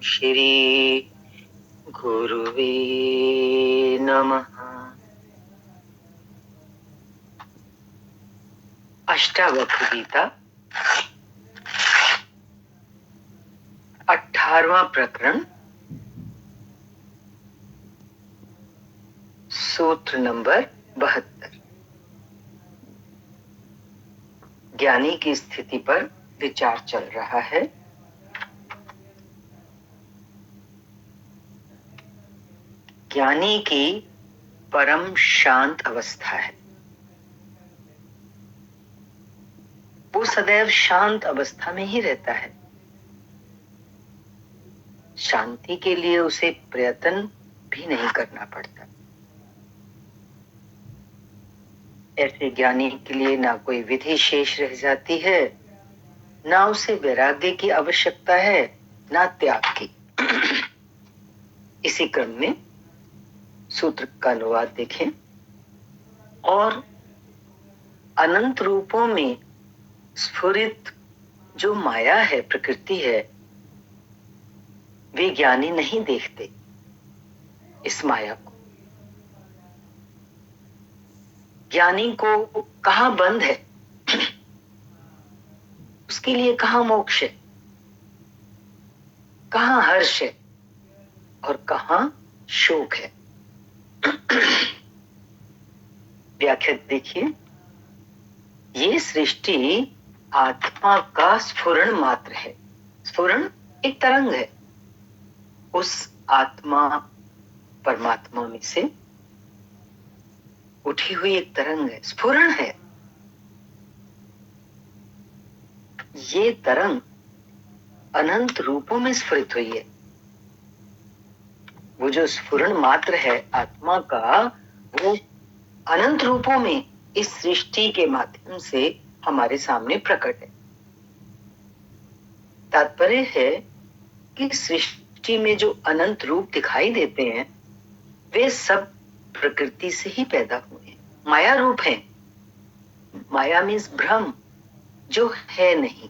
श्री गुरुवे नमः। अष्टावक्र गीता 18वां प्रकरण, सूत्र नंबर 72। ज्ञानी की स्थिति पर विचार चल रहा है। ज्ञानी की परम शांत अवस्था है। वो सदैव शांत अवस्था में ही रहता है। शांति के लिए उसे प्रयत्न भी नहीं करना पड़ता। ऐसे ज्ञानी के लिए ना कोई विधि शेष रह जाती है, ना उसे वैराग्य की आवश्यकता है, ना त्याग की। इसी क्रम में सूत्र का अनुवाद देखें। और अनंत रूपों में स्फुरित जो माया है, प्रकृति है, वे ज्ञानी नहीं देखते इस माया को। ज्ञानी को कहाँ बंध है, उसके लिए कहाँ मोक्ष है, कहाँ हर्ष है और कहाँ शोक है। व्याख्या देखिए। ये सृष्टि आत्मा का स्फुरण मात्र है। स्फुरण एक तरंग है, उस आत्मा परमात्मा में से उठी हुई एक तरंग है, स्फुरण है। ये तरंग अनंत रूपों में स्फुरित हुई है। वो जो स्फुरण मात्र है आत्मा का, वो अनंत रूपों में इस सृष्टि के माध्यम से हमारे सामने प्रकट है। तात्पर्य है कि सृष्टि में जो अनंत रूप दिखाई देते हैं, वे सब प्रकृति से ही पैदा हुए हैं, माया रूप हैं। माया मीन्स भ्रम, जो है नहीं।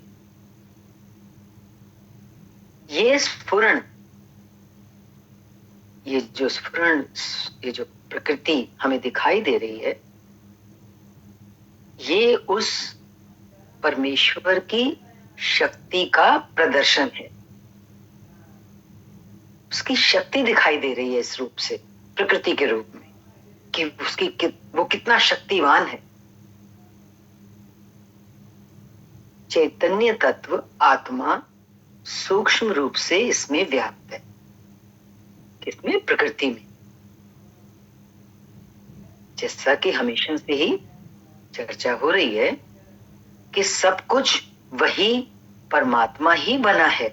ये स्फुरण, ये जो प्रकृति हमें दिखाई दे रही है, ये उस परमेश्वर की शक्ति का प्रदर्शन है। उसकी शक्ति दिखाई दे रही है इस रूप से, प्रकृति के रूप में, कि वो कितना शक्तिवान है। चैतन्य तत्व आत्मा सूक्ष्म रूप से इसमें व्याप्त है। किसमें? प्रकृति में। जैसा कि हमेशा से ही चर्चा हो रही है कि सब कुछ वही परमात्मा ही बना है,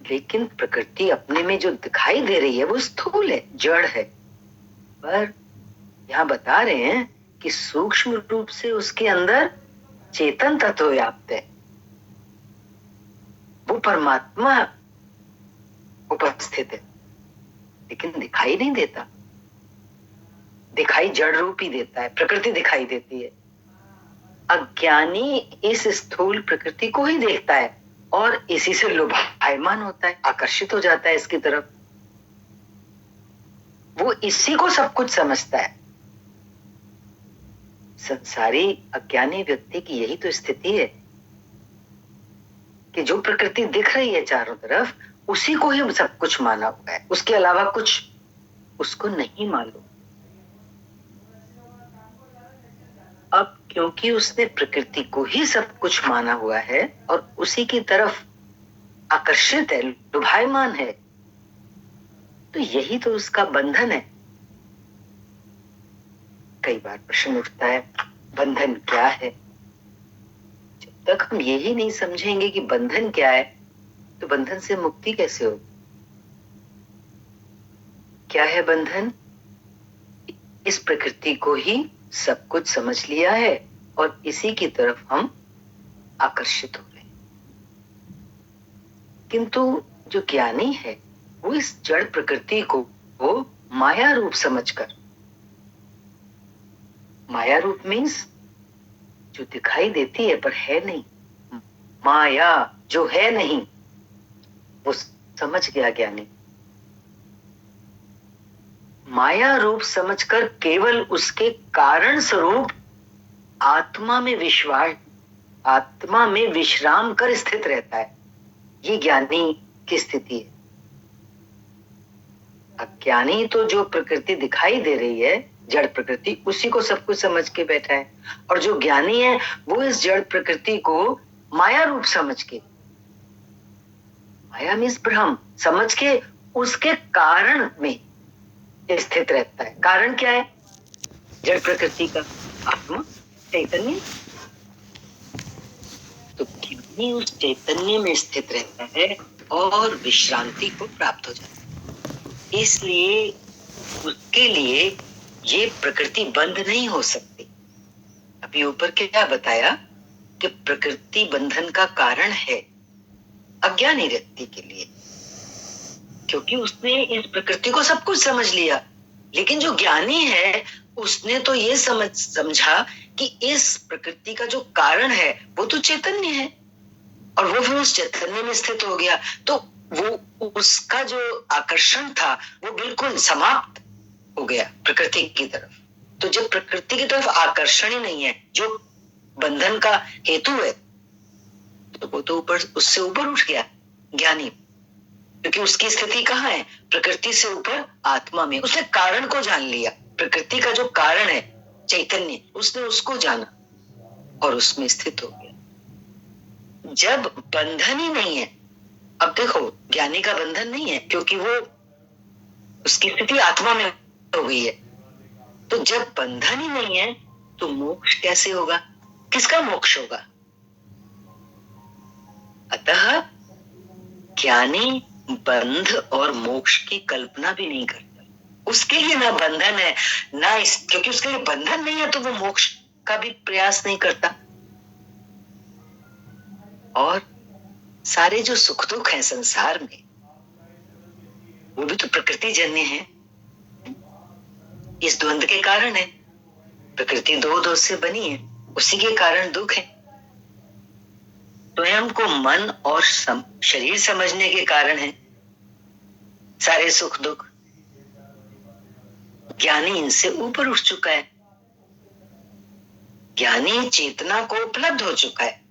लेकिन प्रकृति अपने में जो दिखाई दे रही है वो स्थूल है, जड़ है। पर यहां बता रहे हैं कि सूक्ष्म रूप से उसके अंदर चेतन तत्व व्याप्त है। वो परमात्मा उपस्थित है, लेकिन दिखाई नहीं देता। दिखाई जड़ रूप ही देता है, प्रकृति दिखाई देती है। अज्ञानी इस स्थूल प्रकृति को ही देखता है और इसी से लुभायमान होता है, आकर्षित हो जाता है इसकी तरफ। वो इसी को सब कुछ समझता है। संसारी अज्ञानी व्यक्ति की यही तो स्थिति है कि जो प्रकृति दिख रही है चारों तरफ, उसी को ही सब कुछ माना हुआ है, उसके अलावा कुछ उसको नहीं मालूम। अब क्योंकि उसने प्रकृति को ही सब कुछ माना हुआ है और उसी की तरफ आकर्षित है, लुभायमान है, तो यही तो उसका बंधन है। कई बार प्रश्न उठता है, बंधन क्या है? जब तक हम यही नहीं समझेंगे कि बंधन क्या है, तो बंधन से मुक्ति कैसे होगी? क्या है बंधन? इस प्रकृति को ही सब कुछ समझ लिया है और इसी की तरफ हम आकर्षित हो रहे हैं। किंतु जो ज्ञानी है, वो इस जड़ प्रकृति को माया रूप समझकर, माया रूप मीन्स जो दिखाई देती है पर है नहीं, माया जो है नहीं, वो समझ गया ज्ञानी। माया रूप समझकर केवल उसके कारण स्वरूप आत्मा में विश्राम कर स्थित रहता है। ये ज्ञानी की स्थिति है। अज्ञानी तो जो प्रकृति दिखाई दे रही है, जड़ प्रकृति, उसी को सब कुछ समझ के बैठा है। और जो ज्ञानी है वो इस जड़ प्रकृति को माया रूप समझ के, माया मीन्स भ्रम, समझ के उसके कारण में स्थित रहता है। कारण क्या है? जड़ प्रकृति का आत्मा चैतन्य। तो ज्ञानी उस चैतन्य में स्थित रहता है और विश्रांति को प्राप्त हो जाता है। इसलिए उसके लिए ये प्रकृति बंध नहीं हो सकती। अभी ऊपर क्या बताया कि प्रकृति बंधन का कारण है अज्ञानी व्यक्ति के लिए, क्योंकि उसने इस प्रकृति को सब कुछ समझ लिया। लेकिन जो ज्ञानी है उसने तो ये समझा कि इस प्रकृति का जो कारण है वो तो चैतन्य है, और वो फिर उस चैतन्य में स्थित हो गया। तो वो उसका जो आकर्षण था वो बिल्कुल समाप्त हो गया प्रकृति की तरफ। तो जब प्रकृति की तरफ आकर्षण ही नहीं है जो बंधन का हेतु है, तो वो तो ऊपर, उससे ऊपर उठ गया ज्ञानी, क्योंकि उसकी स्थिति कहाँ है? प्रकृति से ऊपर आत्मा में। उसने कारण को जान लिया, प्रकृति का जो कारण है चैतन्य, उसने उसको जाना और उसमें स्थित हो गया। जब बंधन ही नहीं है, अब देखो ज्ञानी का बंधन नहीं है क्योंकि वो, उसकी स्थिति आत्मा में हो गई है। तो जब बंधन ही नहीं है तो मोक्ष कैसे होगा? किसका मोक्ष होगा? अतः ज्ञानी बंध और मोक्ष की कल्पना भी नहीं करता। उसके लिए ना बंधन है ना क्योंकि उसके लिए बंधन नहीं है तो वो मोक्ष का भी प्रयास नहीं करता। और सारे जो सुख दुख हैं संसार में वो भी तो प्रकृति जन्य है, इस द्वंद के कारण है। प्रकृति दो दोष से बनी है, उसी के कारण दुख है। स्वयं को मन और शरीर समझने के कारण है सारे सुख दुख। ज्ञानी इनसे ऊपर उठ चुका है। ज्ञानी चेतना को उपलब्ध हो चुका है,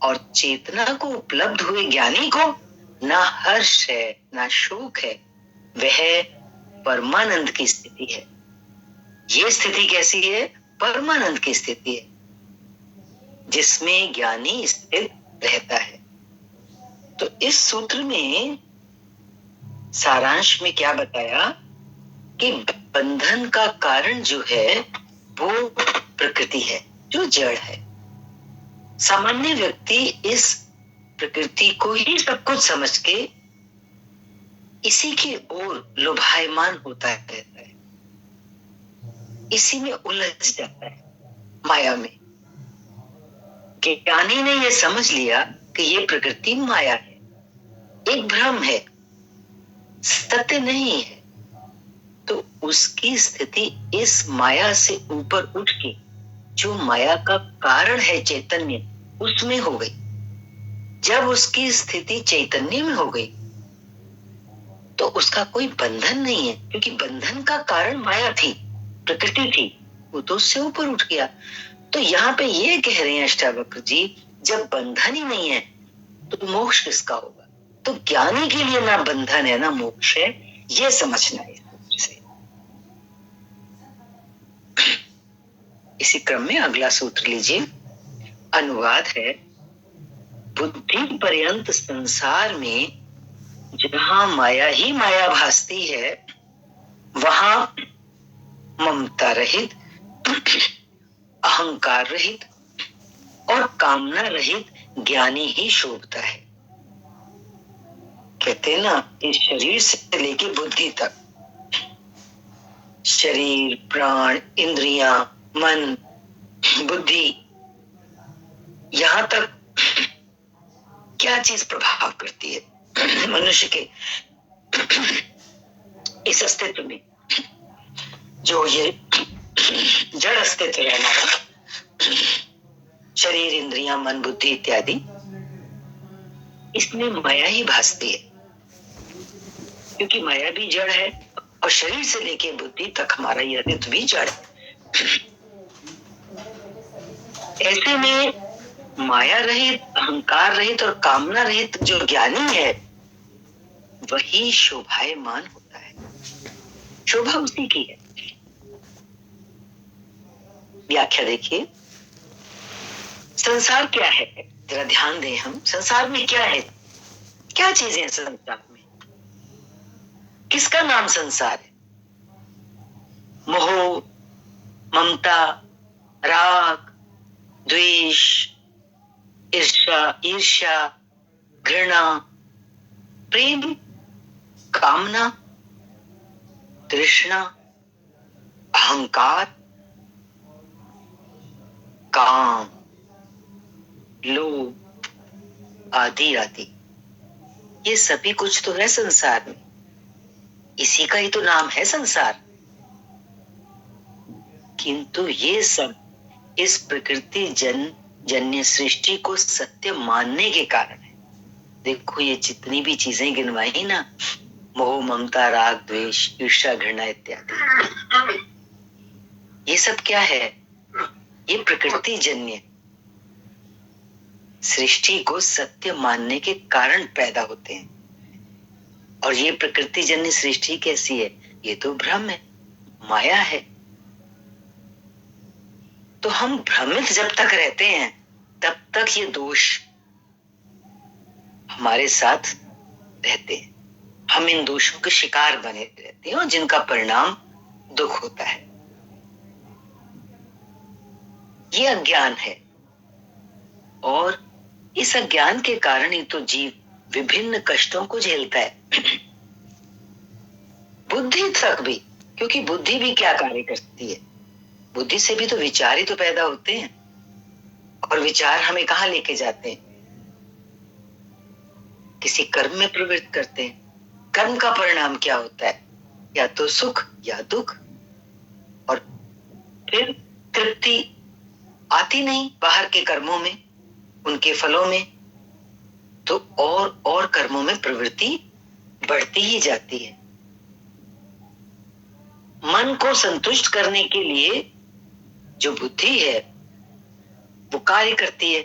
और चेतना को उपलब्ध हुए ज्ञानी को ना हर्ष है ना शोक है, वह परमानंद की स्थिति है। ये स्थिति कैसी है? परमानंद की स्थिति है जिसमें ज्ञानी स्थित रहता है। तो इस सूत्र में सारांश में क्या बताया कि बंधन का कारण जो है वो प्रकृति है, जो जड़ है। सामान्य व्यक्ति इस प्रकृति को ही सब कुछ समझ के इसी की ओर लुभायमान होता रहता है, इसी में उलझ जाता है, माया में। ज्ञानी ने यह समझ लिया कि ये प्रकृति माया है, एक भ्रम है, सत्य नहीं है। तो उसकी स्थिति इस माया से ऊपर उठ के जो माया का कारण है चैतन्य, उसमें हो गई। जब उसकी स्थिति चैतन्य में हो गई तो उसका कोई बंधन नहीं है, क्योंकि बंधन का कारण माया थी, प्रकृति थी, वो तो उससे ऊपर उठ गया। तो यहाँ पे ये कह रहे हैं अष्टावक्र जी, जब बंधन ही नहीं है तो मोक्ष किसका होगा? तो ज्ञानी के लिए ना बंधन है ना मोक्ष है, ये समझना है। इसी क्रम में अगला सूत्र लीजिए। अनुवाद है, बुद्धि पर्यंत संसार में जहां माया ही माया भासती है वहां ममता रहित, अहंकार रहित और कामना रहित ज्ञानी ही शोभता है। कहते हैं ना, इस शरीर से लेके बुद्धि तक, शरीर, प्राण, इंद्रियां, मन, बुद्धि, यहां तक क्या चीज प्रभाव करती है मनुष्य के इस अस्तित्व में? जो ये जड़ अस्तित्व है हमारा, शरीर, इंद्रियां, मन, बुद्धि इत्यादि, इसमें माया ही भासती है। क्योंकि माया भी जड़ है और शरीर से लेके बुद्धि तक हमारा ये अस्तित्व भी जड़ है। ऐसे में माया रहित, अहंकार रहित और कामना रहित जो ज्ञानी है वही शोभायमान होता है। शोभा उसी की है। व्याख्या देखिए, संसार क्या है, जरा ध्यान दें हम। संसार में क्या है, क्या चीजें हैं संसार में? किसका नाम संसार है? मोह, ममता, राग, द्वेष, ईर्ष्या, घृणा, प्रेम, कामना, तृष्णा, अहंकार, काम, लोभ आदि आदि, ये सभी कुछ तो है संसार में। इसी का ही तो नाम है संसार। किंतु ये सब इस प्रकृति जन्य सृष्टि को सत्य मानने के कारण है। देखो, ये जितनी भी चीजें गिनवाई ना, मोह, ममता, राग, द्वेष, ईर्ष्या, घृणा इत्यादि, ये सब क्या है? ये प्रकृति जन्य सृष्टि को सत्य मानने के कारण पैदा होते हैं। और ये प्रकृति जन्य सृष्टि कैसी है? ये तो भ्रम है, माया है। तो हम भ्रमित जब तक रहते हैं तब तक ये दोष हमारे साथ रहते हैं। हम इन दोषों के शिकार बने रहते हैं और जिनका परिणाम दुख होता है। ये अज्ञान है और इस अज्ञान के कारण ही तो जीव विभिन्न कष्टों को झेलता है। बुद्धि तक भी, क्योंकि बुद्धि भी क्या कार्य करती है? बुद्धि से भी तो विचार ही तो पैदा होते हैं और विचार हमें कहाँ लेके जाते हैं? किसी कर्म में प्रवृत्त करते हैं। कर्म का परिणाम क्या होता है? या तो सुख या दुख। और फिर तृप्ति आती नहीं बाहर के कर्मों में, उनके फलों में, तो और कर्मों में प्रवृत्ति बढ़ती ही जाती है। मन को संतुष्ट करने के लिए जो बुद्धि है वो कार्य करती है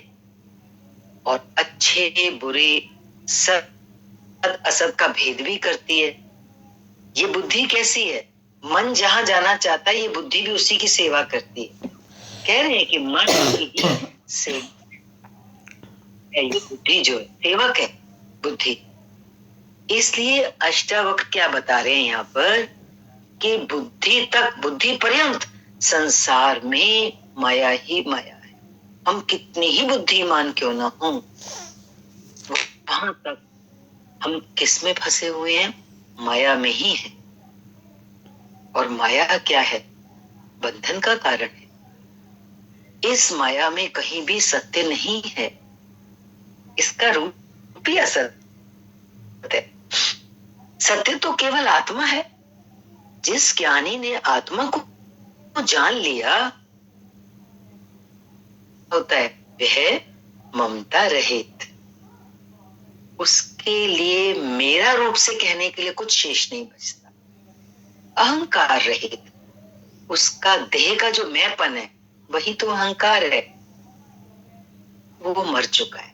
और अच्छे बुरे, सत असत का भेद भी करती है। ये बुद्धि कैसी है? मन जहां जाना चाहता है ये बुद्धि भी उसी की सेवा करती है। कह रहे हैं कि मन की से ये बुद्धि जो है सेवक है, बुद्धि। इसलिए अष्टावक्र क्या बता रहे हैं यहाँ पर कि बुद्धि पर्यंत संसार में माया ही माया है। हम कितनी ही बुद्धिमान क्यों ना हो, वहां तक हम किस में फंसे हुए हैं? माया में ही है। और माया क्या है? बंधन का कारण है। इस माया में कहीं भी सत्य नहीं है, इसका रूप भी असत्य है। सत्य तो केवल आत्मा है। जिस ज्ञानी ने आत्मा को जान लिया होता है वह ममता रहित। उसके लिए मेरा रूप से कहने के लिए कुछ शेष नहीं बचता। अहंकार रहित, उसका देह का जो मैंपन है वही तो अहंकार है, वो मर चुका है।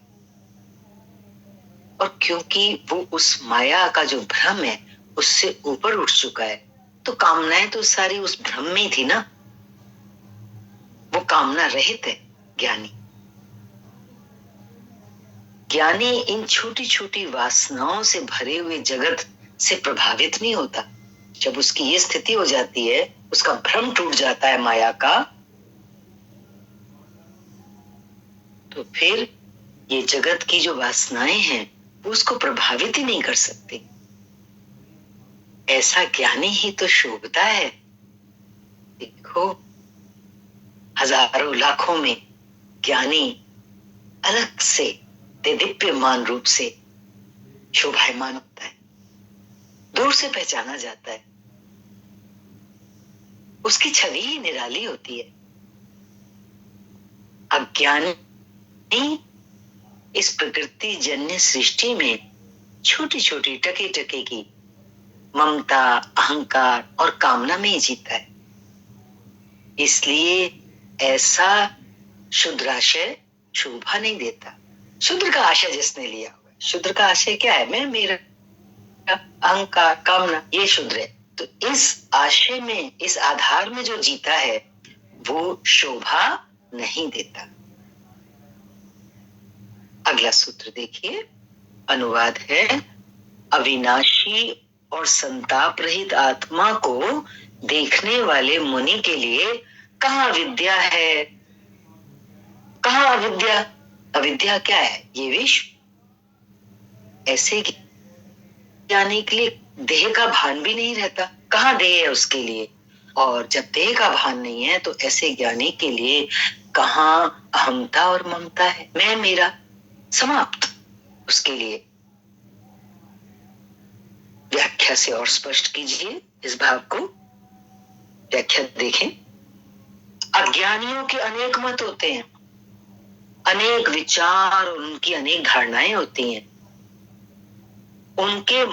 और क्योंकि वो उस माया का जो भ्रम है उससे ऊपर उठ चुका है, तो कामनाएं तो सारी उस भ्रम में ही थी ना। वो कामना रहित है ज्ञानी। ज्ञानी इन छोटी छोटी वासनाओं से भरे हुए जगत से प्रभावित नहीं होता। जब उसकी ये स्थिति हो जाती है, उसका भ्रम टूट जाता है माया का, तो फिर ये जगत की जो वासनाएं हैं वो उसको प्रभावित ही नहीं कर सकती। ऐसा ज्ञानी ही तो शोभता है। देखो, हजारों लाखों में ज्ञानी अलग से दिव्यमान रूप से शोभायमान होता है, दूर से पहचाना जाता है। उसकी छवि ही निराली होती है। अज्ञानी इस प्रकृति जन्य सृष्टि में छोटी छोटी टके टके की ममता, अहंकार और कामना में ही जीता है। इसलिए ऐसा शुद्राशय शोभा नहीं देता। शूद्र का आशय जिसने लिया हुआ है, शूद्र का आशय क्या है? मैं, मेरा, अहंकार, कामना, ये शूद्र है। तो इस आशय में, इस आधार में जो जीता है वो शोभा नहीं देता। अगला सूत्र देखिए, अनुवाद है, अविनाशी और संताप रहित आत्मा को देखने वाले मुनि के लिए कहाँ विद्या है, कहाँ अविद्या? अविद्या क्या है? ये विश्व। ऐसे ज्ञानी के लिए देह का भान भी नहीं रहता। कहाँ देह है उसके लिए? और जब देह का भान नहीं है तो ऐसे ज्ञानी के लिए कहाँ अहमता और ममता है? मैं, मेरा, समाप्त उसके लिए। व्याख्या से और स्पष्ट कीजिए इस भाव को। व्याख्या देखें। अज्ञानियों के अनेक मत होते हैं, अनेक विचार और उनकी अनेक धारणाएं होती हैं। उनके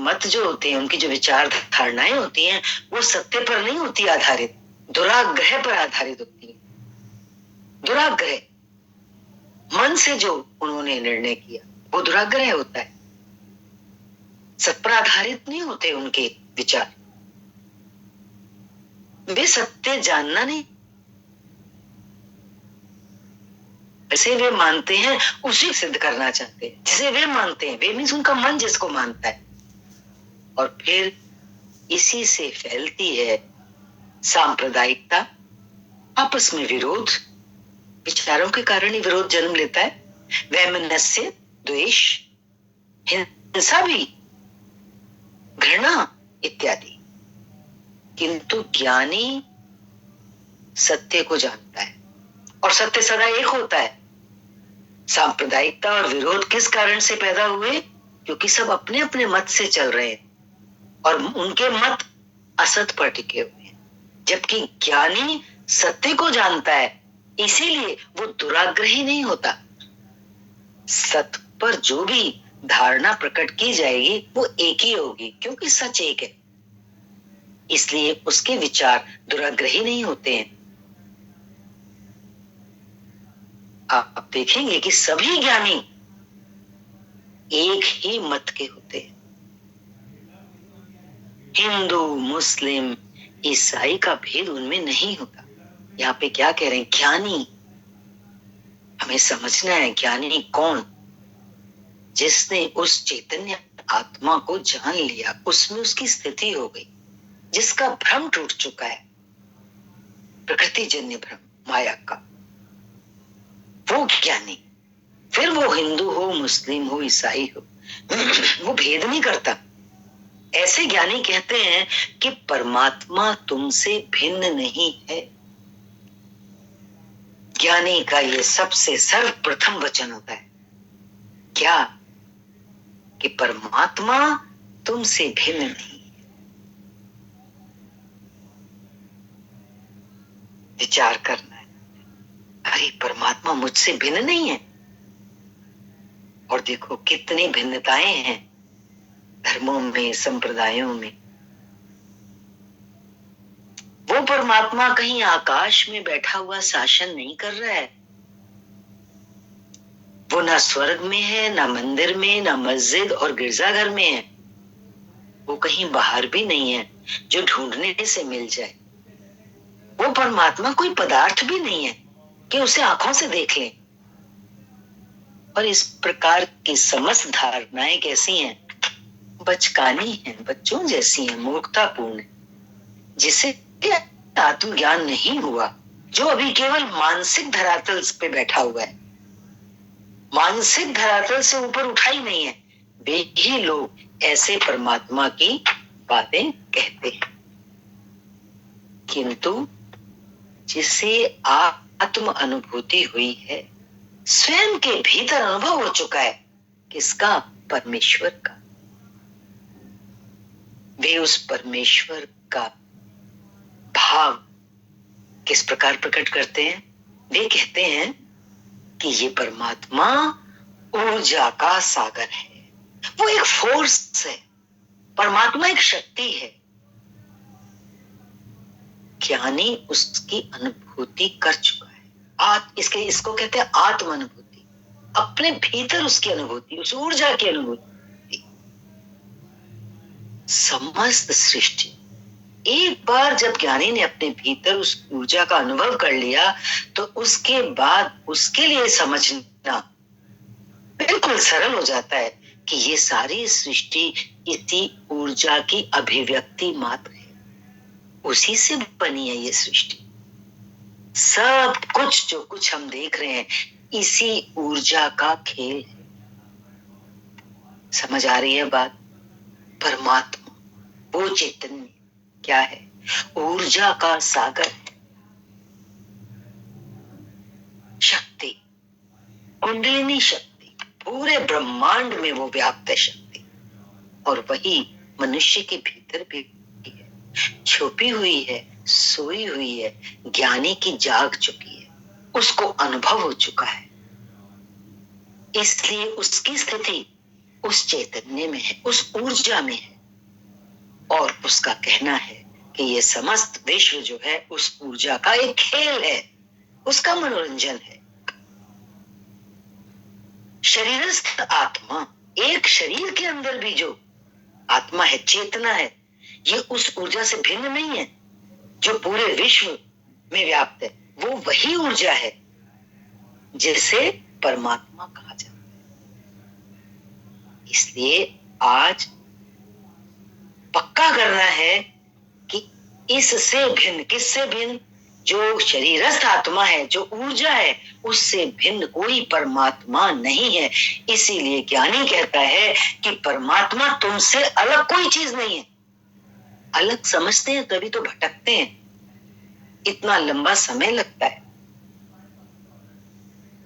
मत जो होते हैं, उनकी जो विचार धारणाएं होती हैं, वो सत्य पर नहीं होती आधारित, दुराग्रह पर आधारित होती है। दुराग्रह, मन से जो उन्होंने निर्णय किया वो दुराग्रह होता है। सत्य पर आधारित नहीं होते उनके विचार। वे सत्य जानना नहीं, जैसे वे मानते हैं उसी सिद्ध करना चाहते हैं, जिसे वे मानते हैं। वे मीन्स उनका मन जिसको मानता है। और फिर इसी से फैलती है सांप्रदायिकता, आपस में विरोध। विचारों के कारण ही विरोध जन्म लेता है। वैमनस्य, द्वेष, हिंसा भी, घृणा इत्यादि। किंतु ज्ञानी सत्य को जानता है और सत्य सदा एक होता है। सांप्रदायिकता और विरोध किस कारण से पैदा हुए? क्योंकि सब अपने अपने मत से चल रहे हैं और उनके मत असत पर टिके हुए हैं। जबकि ज्ञानी सत्य को जानता है, इसीलिए वो दुराग्रही नहीं होता। सत्य पर जो भी धारणा प्रकट की जाएगी वो एक ही होगी, क्योंकि सच एक है। इसलिए उसके विचार दुराग्रही नहीं होते हैं। आप देखेंगे कि सभी ज्ञानी एक ही मत के होते हैं। हिंदू, मुस्लिम, ईसाई का भेद उनमें नहीं होता। यहाँ पे क्या कह रहे हैं? ज्ञानी। हमें समझना है ज्ञानी कौन? जिसने उस चैतन्य आत्मा को जान लिया, उसमें उसकी स्थिति हो गई, जिसका भ्रम टूट चुका है, प्रकृति जन्य भ्रम, माया का, वो ज्ञानी। फिर वो हिंदू हो, मुस्लिम हो, ईसाई हो, वो भेद नहीं करता। ऐसे ज्ञानी कहते हैं कि परमात्मा तुमसे भिन्न नहीं है। ज्ञानी का ये सबसे सर्वप्रथम वचन होता है। क्या? कि परमात्मा तुमसे भिन्न नहीं है। विचार करना है, अरे परमात्मा मुझसे भिन्न नहीं है। और देखो कितनी भिन्नताएं हैं धर्मों में, संप्रदायों में। वो परमात्मा कहीं आकाश में बैठा हुआ शासन नहीं कर रहा है। वो ना स्वर्ग में है, ना मंदिर में, ना मस्जिद और गिरजाघर में है। वो कहीं बाहर भी नहीं है जो ढूंढने से मिल जाए। वो परमात्मा कोई पदार्थ भी नहीं है कि उसे आंखों से देख लें। और इस प्रकार की समस्त धारणाएं कैसी हैं? बचकानी हैं, बच्चों जैसी हैं, मूर्खतापूर्ण है। जिसे आत्मज्ञान नहीं हुआ, जो अभी केवल मानसिक धरातल पे बैठा हुआ है, मानसिक धरातल से ऊपर उठा ही नहीं है, वे ही लोग ऐसे परमात्मा की बातें कहते हैं। किंतु जिसे आत्म अनुभूति हुई है, स्वयं के भीतर अनुभव हो चुका है, किसका? परमेश्वर का। वे उस परमेश्वर का भाव किस प्रकार प्रकट करते हैं? वे कहते हैं कि ये परमात्मा ऊर्जा का सागर है। वो एक फोर्स है, परमात्मा एक शक्ति है, ज्ञानी उसकी अनुभूति कर चुका है। इसको कहते हैं आत्म अनुभूति, अपने भीतर उसकी अनुभूति, उस ऊर्जा की अनुभूति। समस्त सृष्टि, एक बार जब ज्ञानी ने अपने भीतर उस ऊर्जा का अनुभव कर लिया तो उसके बाद उसके लिए समझना बिल्कुल सरल हो जाता है कि ये सारी सृष्टि इसी ऊर्जा की अभिव्यक्ति मात्र है, उसी से बनी है ये सृष्टि। सब कुछ जो कुछ हम देख रहे हैं इसी ऊर्जा का खेल है। समझ आ रही है बात? परमात्मा वो चैतन्य क्या है? ऊर्जा का सागर है, शक्ति, कुंडलिनी शक्ति, पूरे ब्रह्मांड में वो व्याप्त है शक्ति। और वही मनुष्य के भीतर भी है, छुपी हुई है, सोई हुई है, ज्ञानी की जाग चुकी है, उसको अनुभव हो चुका है, इसलिए उसकी स्थिति उस चैतन्य में है, उस ऊर्जा में है। और उसका कहना है कि ये समस्त विश्व जो है उस ऊर्जा का एक खेल है, उसका मनोरंजन है। शरीरस्थ आत्मा, एक शरीर के अंदर भी जो आत्मा है, चेतना है, ये उस ऊर्जा से भिन्न नहीं है जो पूरे विश्व में व्याप्त है। वो वही ऊर्जा है जिसे परमात्मा कहा जाता है। इसलिए आज पक्का करना है कि इससे भिन्न, किससे भिन्न? जो शरीरस्थ आत्मा है, जो ऊर्जा है, उससे भिन्न कोई परमात्मा नहीं है। इसीलिए ज्ञानी कहता है कि परमात्मा तुमसे अलग कोई चीज नहीं है। अलग समझते हैं तभी तो भटकते हैं, इतना लंबा समय लगता है।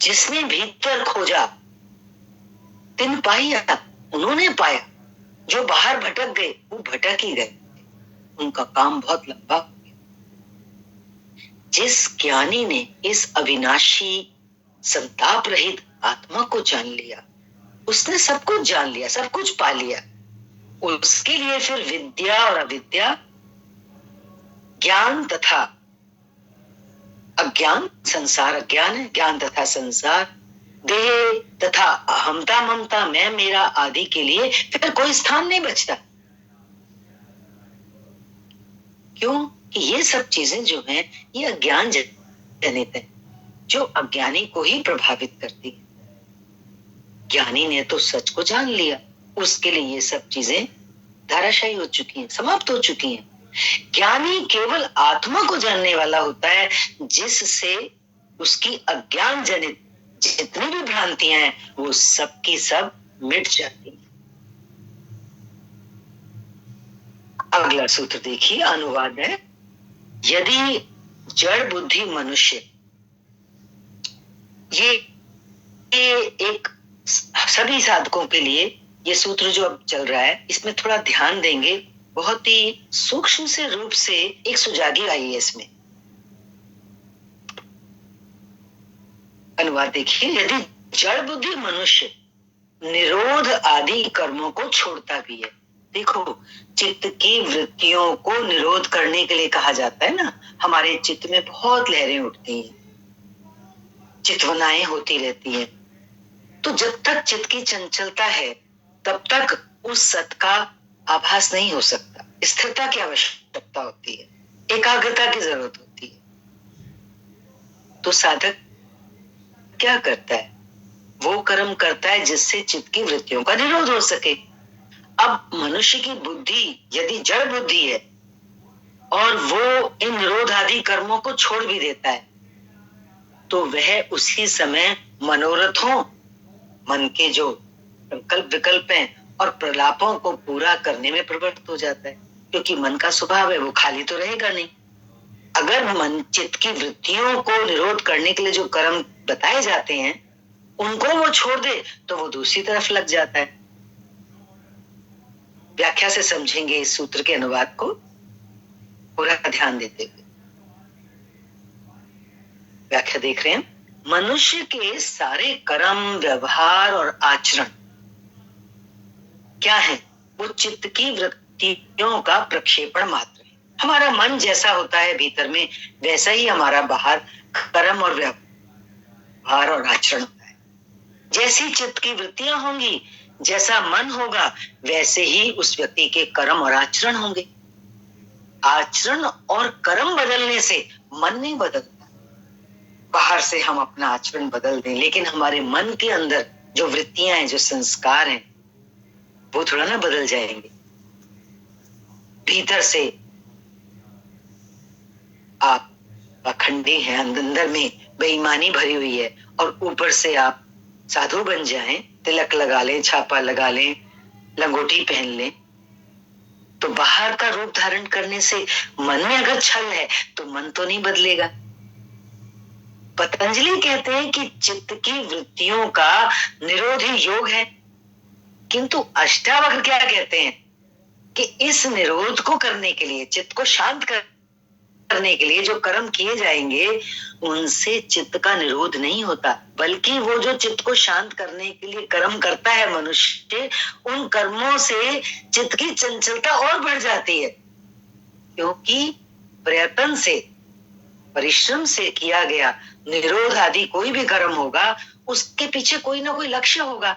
जिसने भीतर खोजा तिन पाया, उन्होंने पाया। जो बाहर भटक गए वो भटक ही गए, उनका काम बहुत लंबा हो गया। जिस ज्ञानी ने इस अविनाशी संताप रहित आत्मा को जान लिया, उसने सब कुछ जान लिया, सब कुछ पा लिया। उसके लिए फिर विद्या और अविद्या, ज्ञान तथा अज्ञान, संसार अज्ञान है, ज्ञान तथा संसार, देह तथा अहमता ममता, मैं मेरा आदि के लिए फिर कोई स्थान नहीं बचता। क्यों? कि ये सब चीजें जो हैं ये अज्ञान जनित है, जो अज्ञानी को ही प्रभावित करती है। ज्ञानी ने तो सच को जान लिया, उसके लिए ये सब चीजें धाराशायी हो चुकी हैं, समाप्त हो चुकी हैं। ज्ञानी केवल आत्मा को जानने वाला होता है, जिससे उसकी अज्ञान जनित जितनी भी भ्रांतियां हैं वो सब की सब मिट जाती हैं। अगला सूत्र देखिए, अनुवाद है, यदि जड़ बुद्धि मनुष्य, ये एक सभी साधकों के लिए ये सूत्र जो अब चल रहा है इसमें थोड़ा ध्यान देंगे, बहुत ही सूक्ष्म से रूप से एक सुजागी आई है इसमें। अनुवाद देखिए, यदि जड़ बुद्धि मनुष्य निरोध आदि कर्मों को छोड़ता भी है। देखो, चित्त की वृत्तियों को निरोध करने के लिए कहा जाता है ना, हमारे चित्त में बहुत लहरें उठती हैं, चितवनाएं होती रहती हैं। तो जब तक चित्त की चंचलता है तब तक उस सत का आभास नहीं हो सकता। स्थिरता की आवश्यकता होती है, एकाग्रता की जरूरत होती है। तो साधक क्या करता है? वो कर्म करता है जिससे चित्त की वृत्तियों का निरोध हो सके। अब मनुष्य की बुद्धि यदि जड़ बुद्धि है और वो इन निरोध आदि कर्मों को छोड़ भी देता है, तो वह उसी समय मनोरथों, मन के जो संकल्प विकल्प हैं और प्रलापों को पूरा करने में प्रवृत्त हो जाता है, क्योंकि मन का स्वभाव है, वो खाली तो रहेगा नहीं। अगर मन चित्त की वृत्तियों को निरोध करने के लिए जो कर्म बताए जाते हैं उनको वो छोड़ दे तो वो दूसरी तरफ लग जाता है। व्याख्या से समझेंगे इस सूत्र के अनुवाद को पूरा ध्यान देते हुए। व्याख्या देख रहे हैं, मनुष्य के सारे कर्म, व्यवहार और आचरण क्या है? वो चित्त की वृत्तियों का प्रक्षेपण मात्र है। हमारा मन जैसा होता है भीतर में, वैसा ही हमारा बाहर कर्म और व्यवहार और आचरण होता है। जैसी चित्त की वृत्तियां होंगी, जैसा मन होगा, वैसे ही उस व्यक्ति के कर्म और आचरण होंगे। आचरण और कर्म बदलने से मन नहीं बदलता। बाहर से हम अपना आचरण बदल दें, लेकिन हमारे मन के अंदर जो वृत्तियां हैं, जो संस्कार हैं, वो थोड़ा ना बदल जाएंगे। भीतर से आप अखंडी हैं, अंदर में बेईमानी भरी हुई है, और ऊपर से आप साधु बन जाएं, तिलक लगा लें, छापा लगा लें, लंगोटी पहन लें, तो बाहर का रूप धारण करने से मन में अगर छल है तो मन तो नहीं बदलेगा। पतंजलि कहते हैं कि चित्त की वृत्तियों का निरोध ही योग है, किंतु अष्टावक्र क्या कहते हैं कि इस निरोध को करने के लिए, चित्त को शांत करने के लिए जो कर्म किए जाएंगे, उनसे चित्त का निरोध नहीं होता, बल्कि वो जो चित्त को शांत करने के लिए कर्म करता है मनुष्य, उन कर्मों से चित्त की चंचलता और बढ़ जाती है। क्योंकि प्रयत्न से, परिश्रम से किया गया निरोध आदि कोई भी कर्म होगा, उसके पीछे कोई ना कोई लक्ष्य होगा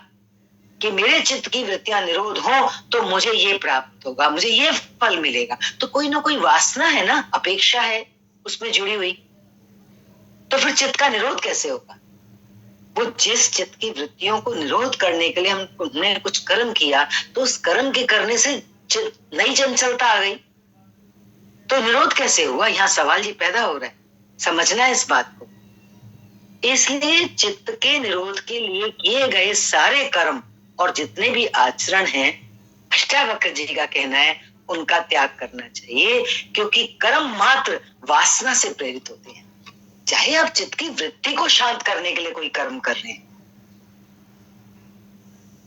कि मेरे चित्त की वृत्तियां निरोध हो तो मुझे ये प्राप्त होगा, मुझे ये फल मिलेगा। तो कोई ना कोई वासना है ना, अपेक्षा है उसमें जुड़ी हुई। तो फिर चित्त का निरोध कैसे होगा? वो जिस चित्त की वृत्तियों को निरोध करने के लिए हमने कुछ कर्म किया, तो उस कर्म के करने से नई चंचलता आ गई, तो निरोध कैसे हुआ? यहां सवाल जी पैदा हो रहा है, समझना है इस बात को। इसलिए चित्त के निरोध के लिए किए गए सारे कर्म और जितने भी आचरण हैं, अष्टावक्र जी का कहना है उनका त्याग करना चाहिए, क्योंकि कर्म मात्र वासना से प्रेरित होते हैं। चाहे आप चित्त की वृत्ति को शांत करने के लिए कोई कर्म कर रहे हैं,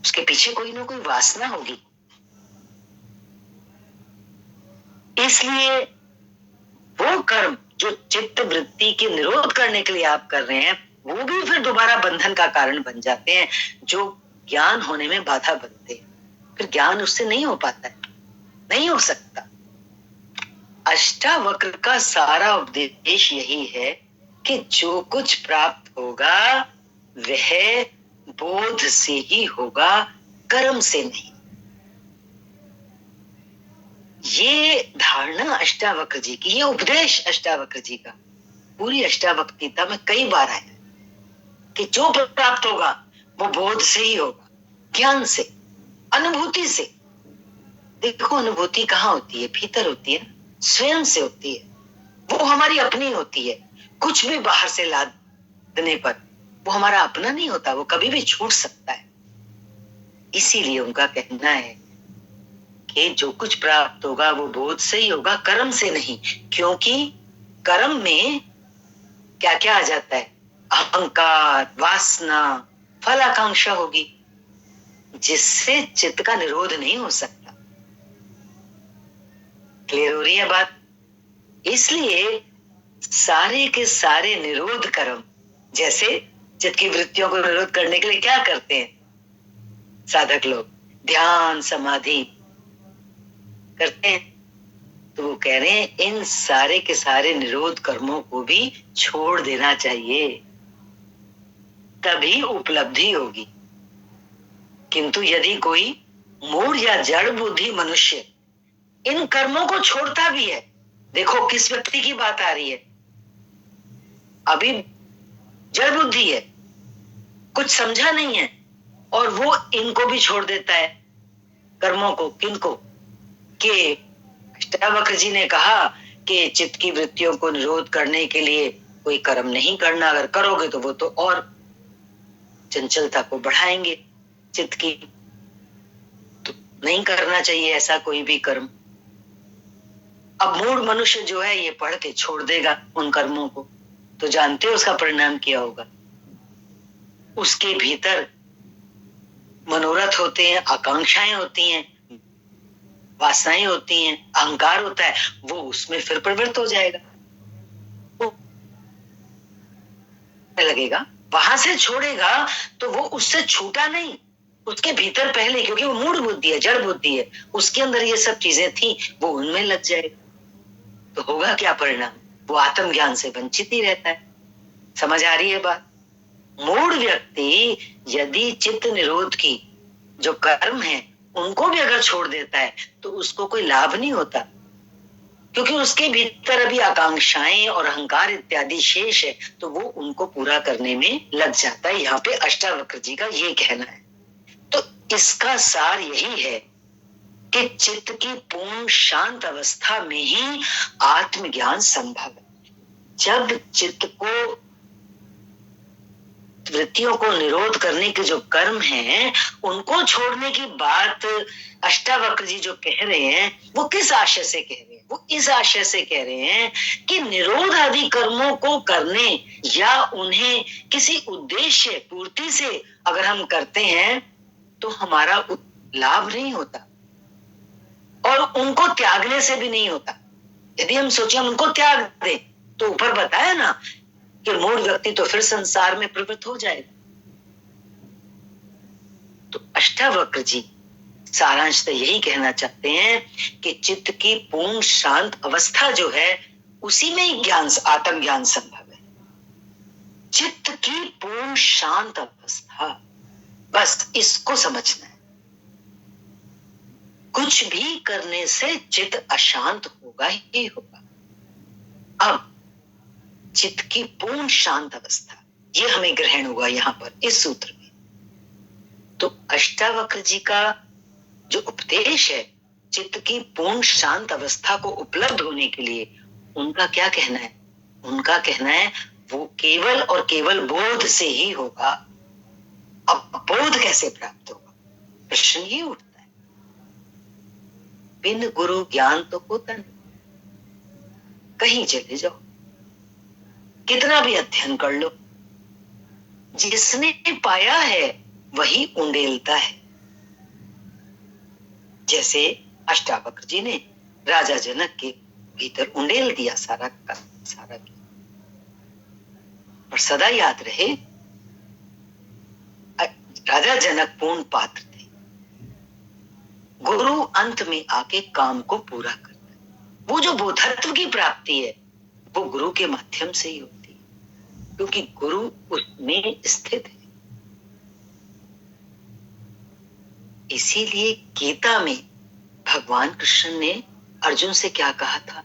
उसके पीछे कोई ना कोई वासना होगी। इसलिए वो कर्म जो चित्त वृत्ति के निरोध करने के लिए आप कर रहे हैं, वो भी फिर दोबारा बंधन का कारण बन जाते हैं, जो ज्ञान होने में बाधा बनते हैं। फिर ज्ञान उससे नहीं हो पाता है, नहीं हो सकता। अष्टावक्र का सारा उपदेश यही है कि जो कुछ प्राप्त होगा वह बोध से ही होगा, कर्म से नहीं। ये धारणा अष्टावक्र जी की, ये उपदेश अष्टावक्र जी का पूरी अष्टावक्र गीता में कई बार आया कि जो प्राप्त होगा वो बोध से ही होगा, ज्ञान से, अनुभूति से। देखो, अनुभूति कहाँ होती है? भीतर होती है, स्वयं से होती है, वो हमारी अपनी होती है। कुछ भी बाहर से लादने पर वो हमारा अपना नहीं होता, वो कभी भी छूट सकता है। इसीलिए उनका कहना है कि जो कुछ प्राप्त होगा वो बोध से ही होगा, कर्म से नहीं। क्योंकि कर्म में क्या क्या आ जाता है? अहंकार, वासना, फलाकांक्षा होगी, जिससे चित्त का निरोध नहीं हो सकता। क्लियर हो रही है बात? इसलिए सारे के सारे निरोध कर्म, जैसे चित्त की वृत्तियों को निरोध करने के लिए क्या करते हैं साधक लोग? ध्यान, समाधि करते हैं। तो वो कह रहे हैं इन सारे के सारे निरोध कर्मों को भी छोड़ देना चाहिए, तभी उपलब्धि होगी। किंतु यदि कोई मूढ़ या जड़ बुद्धि मनुष्य इन कर्मों को छोड़ता भी है, देखो किस व्यक्ति की बात आ रही है, अभी जड़ बुद्धि है, कुछ समझा नहीं है, और वो इनको भी छोड़ देता है, कर्मों को। किनको? कि अष्टावक्र जी ने कहा कि चित्त की वृत्तियों को निरोध करने के लिए कोई कर्म नहीं करना, अगर करोगे तो वो तो और चंचलता को बढ़ाएंगे चित्त की, तो नहीं करना चाहिए ऐसा कोई भी कर्म। अब मूढ़ मनुष्य जो है ये पढ़ के छोड़ देगा उन कर्मों को, तो जानते हो उसका परिणाम क्या होगा? उसके भीतर मनोरथ होते हैं, आकांक्षाएं होती हैं, वासनाएं होती हैं, अहंकार होता है, वो उसमें फिर प्रवृत्त हो जाएगा, वो लगेगा। वहां से छोड़ेगा तो वो उससे छूटा नहीं, उसके भीतर पहले, क्योंकि वो मूढ़ बुद्धि है, जड़ बुद्धि है, उसके अंदर ये सब चीजें थी, वो उनमें लग जाएगा तो होगा क्या परिणाम? वो आत्मज्ञान से वंचित ही रहता है। समझ आ रही है बात? मूढ़ व्यक्ति यदि चित्त निरोध की जो कर्म है उनको भी अगर छोड़ देता है तो उसको कोई लाभ नहीं होता, क्योंकि उसके भीतर अभी आकांक्षाएं और अहंकार इत्यादि शेष है, तो वो उनको पूरा करने में लग जाता है। यहाँ पे अष्टावक्र जी का ये कहना है। तो इसका सार यही है कि चित्त की पूर्ण शांत अवस्था में ही आत्मज्ञान संभव है। जब चित्त को, वृत्तियों को निरोध करने के जो कर्म हैं उनको छोड़ने की बात अष्टावक्र जी जो कह रहे हैं वो किस आशय से कह रहे हैं? वो इस आशय से कह रहे हैं कि निरोध आदि कर्मों को करने या उन्हें किसी उद्देश्य पूर्ति से अगर हम करते हैं तो हमारा लाभ नहीं होता और उनको त्यागने से भी नहीं होता। यदि हम सोचे हम उनको त्याग दें तो ऊपर बताया ना कि मूढ़ व्यक्ति तो फिर संसार में प्रवृत्त हो जाएगा। तो अष्टावक्र जी सारांश तो यही कहना चाहते हैं कि चित्त की पूर्ण शांत अवस्था जो है उसी में ही ज्ञान, आत्म ज्ञान संभव है। चित्त की पूर्ण शांत अवस्था, बस इसको समझना है। कुछ भी करने से चित्त अशांत होगा ही होगा। अब चित्त की पूर्ण शांत अवस्था ये हमें ग्रहण हुआ यहां पर इस सूत्र में। तो अष्टावक्र जी का जो उपदेश है चित्त की पूर्ण शांत अवस्था को उपलब्ध होने के लिए उनका क्या कहना है? उनका कहना है वो केवल और केवल बोध से ही होगा। अब बोध कैसे प्राप्त होगा? प्रश्न ये उठता है। बिन गुरु ज्ञान तो होता नहीं। कहीं चले जाओ, कितना भी अध्ययन कर लो, जिसने पाया है वही उंडेलता है। जैसे अष्टावक्र जी ने राजा जनक के भीतर उंडेल दिया सारा का सारा की। और सदा याद रहे राजा जनक पूर्ण पात्र थे। गुरु अंत में आके काम को पूरा करता है। वो जो बोधत्व की प्राप्ति है वो गुरु के माध्यम से ही होती है, क्योंकि गुरु उसमें स्थित है। इसीलिए गीता में भगवान कृष्ण ने अर्जुन से क्या कहा था?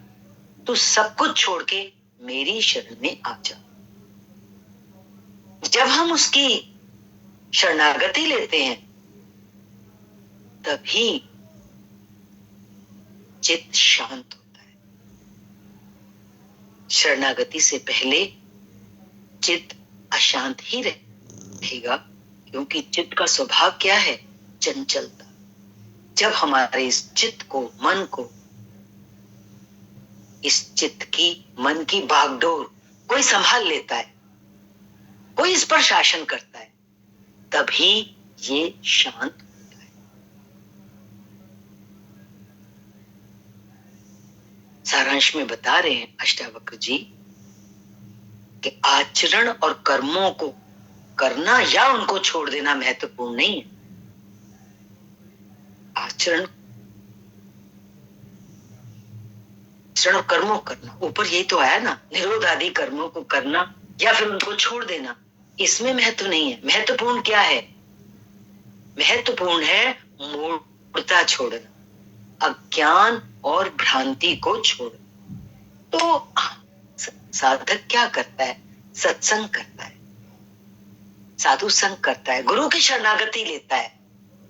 तू सब कुछ छोड़ के मेरी शरण में आ जा। जब हम उसकी शरणागति लेते हैं तभी चित्त शांत होता है। शरणागति से पहले चित्त अशांत ही रहेगा, क्योंकि चित्त का स्वभाव क्या है? चंचलता। जब हमारे इस चित्त को, मन को, इस चित्त की, मन की बागडोर कोई संभाल लेता है, कोई इस पर शासन करता है, तभी ये शांत होता है। सारांश में बता रहे हैं अष्टावक्र जी कि आचरण और कर्मों को करना या उनको छोड़ देना महत्वपूर्ण नहीं है। आचरण और कर्मों करना, ऊपर यही तो आया ना, निरोध आदि कर्मों को करना या फिर उनको छोड़ देना, इसमें महत्व नहीं है। महत्वपूर्ण क्या है? महत्वपूर्ण है मूढ़ता छोड़ना, अज्ञान और भ्रांति को छोड़ना। तो साधक क्या करता है? सत्संग करता है, साधु संग करता है, गुरु की शरणागति लेता है,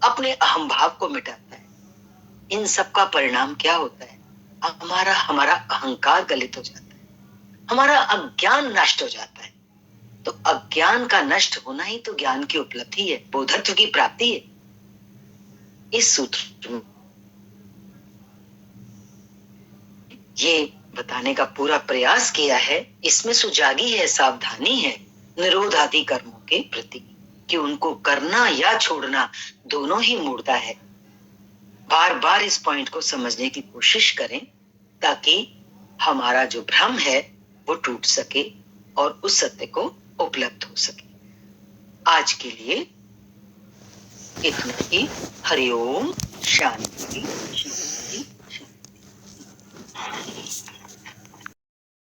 अपने अहम भाव को मिटाता है। इन सब का परिणाम क्या होता है? हमारा अहंकार गलित हो जाता है, हमारा अज्ञान नष्ट हो जाता है। तो अज्ञान का नष्ट होना ही तो ज्ञान की उपलब्धि है, बोधत्व की प्राप्ति है। इस सूत्र में ये बताने का पूरा प्रयास किया है। इसमें सुजागी है, सावधानी है निरोध आदि कर्मों के प्रति, कि उनको करना या छोड़ना दोनों ही मूर्ता है। बार बार इस पॉइंट को समझने की कोशिश करें ताकि हमारा जो भ्रम है वो टूट सके और उस सत्य को उपलब्ध हो सके। आज के लिए इतना ही। हरिओम। शांति।